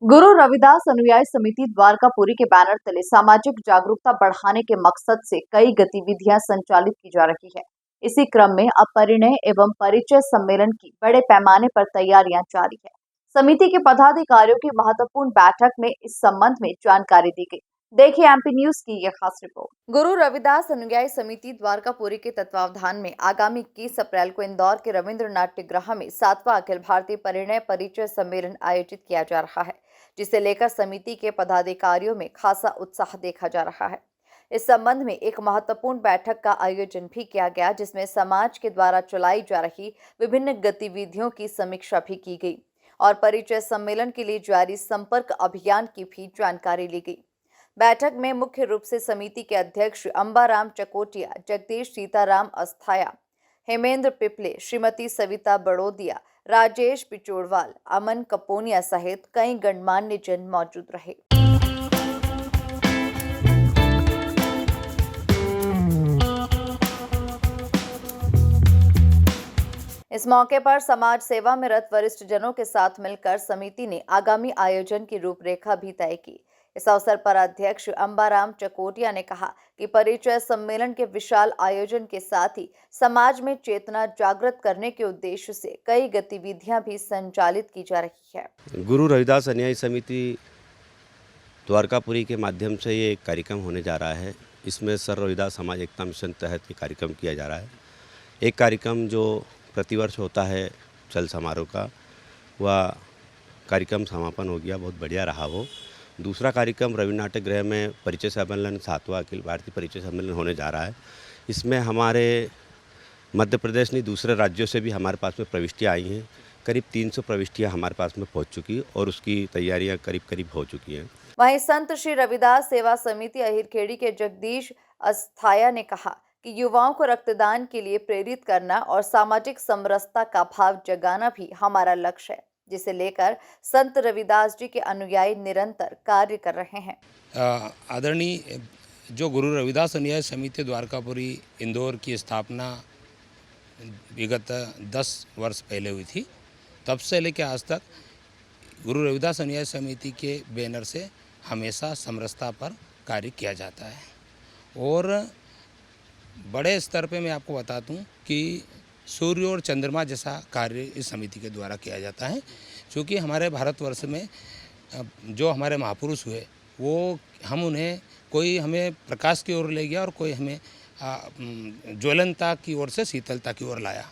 गुरु रविदास अनुयायी समिति द्वारकापुरी के बैनर तले सामाजिक जागरूकता बढ़ाने के मकसद से कई गतिविधियां संचालित की जा रही है। इसी क्रम में अब परिणय एवं परिचय सम्मेलन की बड़े पैमाने पर तैयारियां जारी है। समिति के पदाधिकारियों की महत्वपूर्ण बैठक में इस संबंध में जानकारी दी गई। देखिए एमपी न्यूज की यह खास रिपोर्ट। गुरु रविदास अनुयायी समिति द्वारकापुरी के तत्वावधान में आगामी 21 अप्रैल को इंदौर के रविंद्र नाट्यगृह में 7वां अखिल भारतीय परिणय परिचय सम्मेलन आयोजित किया जा रहा है, जिसे लेकर समिति के पदाधिकारियों में खासा उत्साह देखा जा रहा है। इस संबंध में एक महत्वपूर्ण बैठक का आयोजन भी किया गया, जिसमें समाज के द्वारा चलाई जा रही विभिन्न गतिविधियों की समीक्षा भी की गई और परिचय सम्मेलन के लिए जारी संपर्क अभियान की भी जानकारी ली गई। बैठक में मुख्य रूप से समिति के अध्यक्ष अंबाराम चकोटिया, जगदीश सीताराम अस्थाया, हेमेंद्र पिपले, श्रीमती सविता बड़ोदिया, राजेश पिचोड़वाल, अमन कपोनिया सहित कई गणमान्य जन मौजूद रहे। इस मौके पर समाज सेवा में रत वरिष्ठ जनों के साथ मिलकर समिति ने आगामी आयोजन की रूपरेखा भी तय की। इस अवसर पर अध्यक्ष अंबाराम चकोटिया ने कहा कि परिचय सम्मेलन के विशाल आयोजन के साथ ही समाज में चेतना जागृत करने के उद्देश्य से कई गतिविधियां भी संचालित की जा रही है। गुरु रविदास अनुयायी समिति द्वारकापुरी के माध्यम से ये एक कार्यक्रम होने जा रहा है। इसमें सर रविदास समाज एकता मिशन तहत ये कार्यक्रम किया जा रहा है। एक कार्यक्रम जो प्रतिवर्ष होता है चल समारोह का, वह कार्यक्रम समापन हो गया, बहुत बढ़िया रहा वो। दूसरा कार्यक्रम रविंद्र नाट्यगृह में परिचय सम्मेलन 7वां अखिल भारतीय परिचय सम्मेलन होने जा रहा है। इसमें हमारे मध्य प्रदेश नहीं, दूसरे राज्यों से भी हमारे पास में प्रविष्टियाँ आई हैं। करीब 300 प्रविष्टियाँ हमारे पास में पहुंच चुकी और उसकी तैयारियां करीब हो चुकी हैं। वहीं संत श्री रविदास सेवा समिति अहिरखेड़ी के जगदीश अस्थाया ने कहा कि युवाओं को रक्तदान के लिए प्रेरित करना और सामाजिक समरसता का भाव जगाना भी हमारा लक्ष्य है, जिसे लेकर संत रविदास जी के अनुयायी निरंतर कार्य कर रहे हैं। आदरणीय जो गुरु रविदास अनुयायी समिति द्वारकापुरी इंदौर की स्थापना विगत 10 वर्ष पहले हुई थी, तब से लेकर आज तक गुरु रविदास अनुयायी समिति के बैनर से हमेशा समरसता पर कार्य किया जाता है। और बड़े स्तर पे मैं आपको बता दूं कि सूर्य और चंद्रमा जैसा कार्य इस समिति के द्वारा किया जाता है, क्योंकि हमारे भारतवर्ष में जो हमारे महापुरुष हुए वो हम उन्हें, कोई हमें प्रकाश की ओर ले गया और कोई हमें ज्वलनता की ओर से शीतलता की ओर लाया।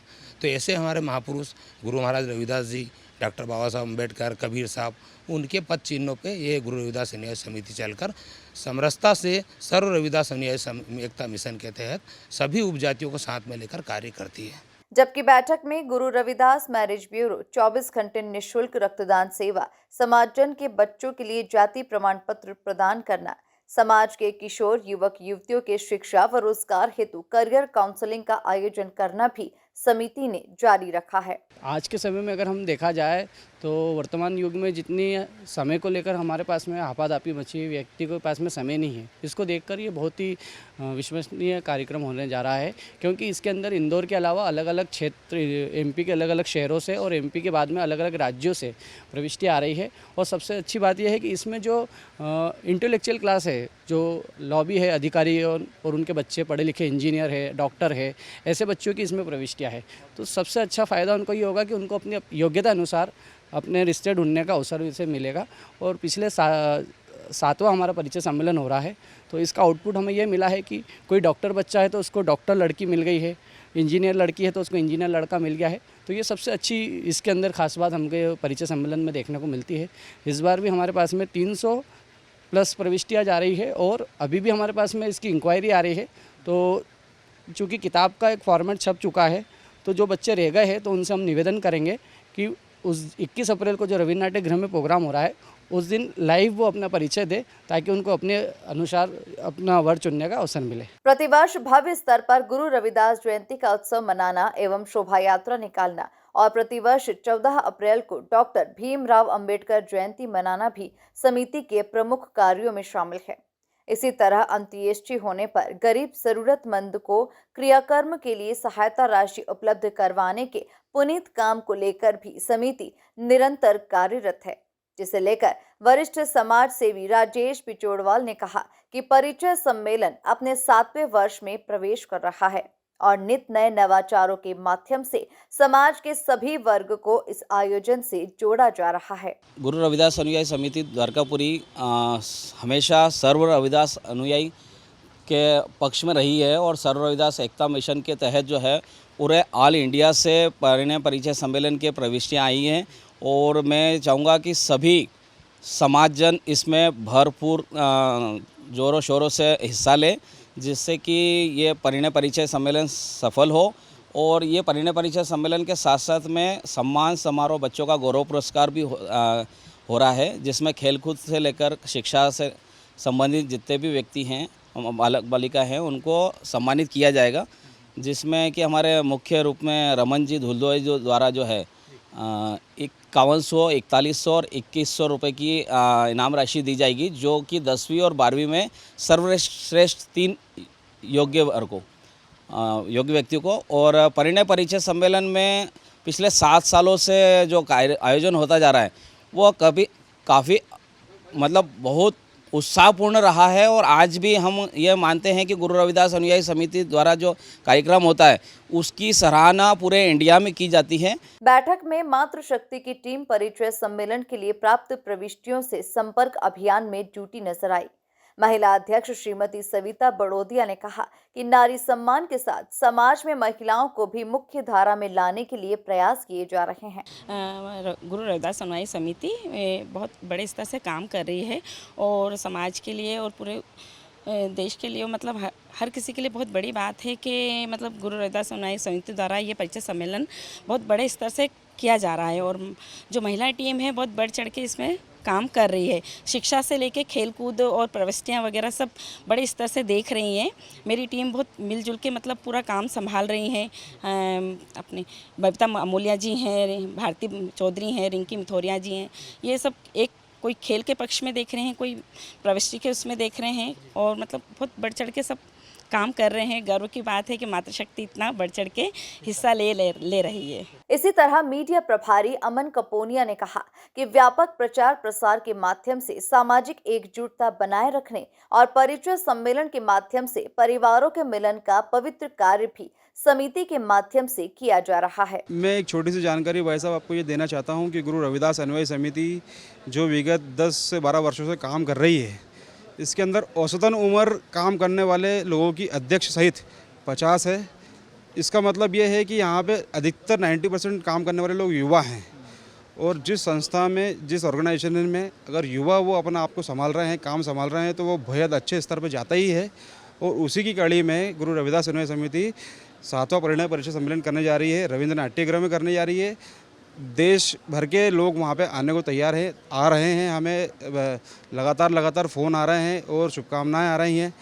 तो ऐसे हमारे महापुरुष गुरु महाराज रविदास जी, डॉक्टर बाबा साहब अम्बेडकर, कबीर साहब, उनके पद चिन्हों पे ये गुरु रविदास अनुयायी समिति चलकर समरसता से सर्व रविदास अनुयायी एकता मिशन के तहत सभी उपजातियों को साथ में लेकर कार्य करती है। जबकि बैठक में गुरु रविदास मैरिज ब्यूरो 24 घंटे निःशुल्क रक्तदान सेवा, समाजजन के बच्चों के लिए जाति प्रमाण पत्र प्रदान करना, समाज के किशोर युवक युवतियों के शिक्षा व रोजगार हेतु करियर काउंसलिंग का आयोजन करना भी समिति ने जारी रखा है। आज के समय में अगर हम देखा जाए तो वर्तमान युग में जितनी समय को लेकर हमारे पास में हापाधापी मची हुई, व्यक्ति के पास में समय नहीं है। इसको देखकर ये बहुत ही विश्वसनीय कार्यक्रम होने जा रहा है, क्योंकि इसके अंदर इंदौर के अलावा अलग अलग क्षेत्र, एमपी के अलग अलग शहरों से और एमपी के बाद में अलग अलग राज्यों से प्रविष्टि आ रही है। और सबसे अच्छी बात यह है कि इसमें जो इंटेलेक्चुअल क्लास है, जो लॉबी है, अधिकारी और उनके बच्चे पढ़े लिखे इंजीनियर है, डॉक्टर है, ऐसे बच्चों की इसमें प्रविष्टियाँ है। तो सबसे अच्छा फ़ायदा उनको ये होगा कि उनको अपनी योग्यता अनुसार अपने रिश्ते ढूंढने का अवसर इसे मिलेगा। और पिछले 7वां हमारा परिचय सम्मेलन हो रहा है, तो इसका आउटपुट हमें ये मिला है कि कोई डॉक्टर बच्चा है तो उसको डॉक्टर लड़की मिल गई है, इंजीनियर लड़की है तो उसको इंजीनियर लड़का मिल गया है। तो ये सबसे अच्छी इसके अंदर खास बात हमके परिचय सम्मेलन में देखने को मिलती है। इस बार भी हमारे पास में 300 प्लस प्रविष्टियाँ जा रही है और अभी भी हमारे पास में इसकी इंक्वायरी आ रही है। तो चूँकि किताब का एक फॉर्मेट छप चुका है, तो जो बच्चे रह गए हैं तो उनसे हम निवेदन करेंगे कि उस 21 अप्रैल को जो रविंद्र नाट्यगृह में प्रोग्राम हो रहा है, उस दिन लाइव वो अपना परिचय दे, ताकि उनको अपने अनुसार अपना वर चुनने का अवसर मिले। प्रतिवर्ष भव्य स्तर पर गुरु रविदास जयंती का उत्सव मनाना एवं शोभा यात्रा निकालना और प्रतिवर्ष 14 अप्रैल को डॉक्टर भीमराव अंबेडकर जयंती मनाना भी समिति के प्रमुख कार्यों में शामिल है। इसी तरह अंत्येष्टि होने पर गरीब जरूरतमंद को क्रियाकर्म के लिए सहायता राशि उपलब्ध करवाने के पुनीत काम को लेकर भी समिति निरंतर कार्यरत है। जिसे लेकर वरिष्ठ समाज सेवी राजेश पिचोड़वाल ने कहा कि परिचय सम्मेलन अपने 7वें वर्ष में प्रवेश कर रहा है और नित नए नवाचारों के माध्यम से समाज के सभी वर्ग को इस आयोजन से जोड़ा जा रहा है। गुरु रविदास अनुयायी समिति द्वारकापुरी हमेशा सर्व रविदास अनुयायी के पक्ष में रही है और सर्व रविदास एकता मिशन के तहत जो है पूरे ऑल इंडिया से परिचय सम्मेलन के प्रविष्टियाँ आई हैं और मैं चाहूँगा कि सभी समाजजन इसमें भरपूर ज़ोरों शोरों से हिस्सा लें, जिससे कि ये परिचय सम्मेलन सफल हो। और ये परिचय सम्मेलन के साथ साथ में सम्मान समारोह, बच्चों का गौरव पुरस्कार भी हो रहा है, जिसमें खेलकूद से लेकर शिक्षा से संबंधित जितने भी व्यक्ति हैं, बालक बालिका हैं, उनको सम्मानित किया जाएगा, जिसमें कि हमारे मुख्य रूप में रमन जी धुलदोई जो द्वारा जो है 5100, 4100 और 2100 रुपये की इनाम राशि दी जाएगी, जो कि 10वीं और 12वीं में सर्वश्रेष्ठ 3 योग्य व्यक्तियों को। और परिचय सम्मेलन में पिछले 7 सालों से जो आयोजन होता जा रहा है वो काफ़ी मतलब बहुत उत्साहपूर्ण रहा है और आज भी हम ये मानते हैं कि गुरु रविदास अनुयायी समिति द्वारा जो कार्यक्रम होता है उसकी सराहना पूरे इंडिया में की जाती है। बैठक में मातृशक्ति की टीम परिचय सम्मेलन के लिए प्राप्त प्रविष्टियों से संपर्क अभियान में जुटी नजर आई। महिला अध्यक्ष श्रीमती सविता बड़ोदिया ने कहा कि नारी सम्मान के साथ समाज में महिलाओं को भी मुख्य धारा में लाने के लिए प्रयास किए जा रहे हैं। गुरु रविदास अनुयायी समिति बहुत बड़े स्तर से काम कर रही है और समाज के लिए और पूरे देश के लिए मतलब हर किसी के लिए बहुत बड़ी बात है कि मतलब गुरु रविदास अनुयायी समिति द्वारा ये परिचय सम्मेलन बहुत बड़े स्तर से किया जा रहा है और जो महिला टीम है बहुत बढ़ चढ़ के इसमें काम कर रही है। शिक्षा से लेके खेलकूद और प्रविष्टियाँ वगैरह सब बड़े स्तर से देख रही हैं। मेरी टीम बहुत मिलजुल के मतलब पूरा काम संभाल रही हैं। अपने बबीता अमूल्या जी हैं, भारती चौधरी हैं, रिंकी मिथोरिया जी हैं। ये सब एक कोई खेल के पक्ष में देख रहे हैं, कोई प्रविष्टि के उसमें देख रहे हैं और मतलब बहुत बढ़ चढ़ के सब काम कर रहे हैं। गर्व की बात है कि मातृशक्ति इतना बढ़ चढ़ के हिस्सा ले रही है। इसी तरह मीडिया प्रभारी अमन कपोनिया ने कहा कि व्यापक प्रचार प्रसार के माध्यम से सामाजिक एकजुटता बनाए रखने और परिचय सम्मेलन के माध्यम से परिवारों के मिलन का पवित्र कार्य भी समिति के माध्यम से किया जा रहा है। मैं एक छोटी सी जानकारी भाई साहब आपको ये देना चाहता हूँ कि गुरु रविदास अनुयायी समिति जो विगत 10 से 12 वर्षों से काम कर रही है, इसके अंदर औसतन उम्र काम करने वाले लोगों की अध्यक्ष सहित 50 है। इसका मतलब ये है कि यहाँ पे अधिकतर 90% काम करने वाले लोग युवा हैं और जिस संस्था में, जिस ऑर्गेनाइजेशन में अगर युवा वो अपना आप को संभाल रहे हैं, काम संभाल रहे हैं, तो वो बेहद अच्छे स्तर पर जाता ही है। और उसी की कड़ी में गुरु रविदास अनुयायी समिति 7वां परिचय सम्मेलन करने जा रही है, रविंद्र नाट्यगृह में करने जा रही है। देश भर के लोग वहाँ पे आने को तैयार हैं, आ रहे हैं। हमें लगातार फ़ोन आ रहे हैं और शुभकामनाएं आ रही हैं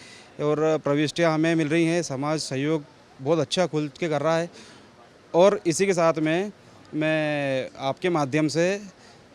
और प्रविष्टियाँ हमें मिल रही हैं। समाज सहयोग बहुत अच्छा खुल के कर रहा है और इसी के साथ में मैं आपके माध्यम से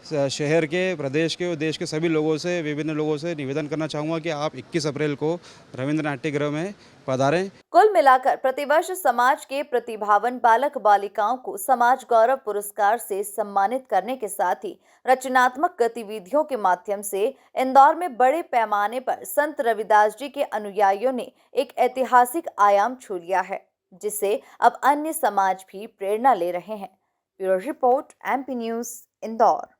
शहर के, प्रदेश के और देश के सभी लोगों से, विभिन्न लोगों से निवेदन करना चाहूँगा कि आप 21 अप्रैल को रविंद्र नाट्यगृह में पधारें। कुल मिलाकर प्रतिवर्ष समाज के प्रतिभावान बालक बालिकाओं को समाज गौरव पुरस्कार से सम्मानित करने के साथ ही रचनात्मक गतिविधियों के माध्यम से इंदौर में बड़े पैमाने पर संत रविदास जी के अनुयायियों ने एक ऐतिहासिक आयाम छू लिया है, जिससे अब अन्य समाज भी प्रेरणा ले रहे हैं। Bureau report, MP news, Indore.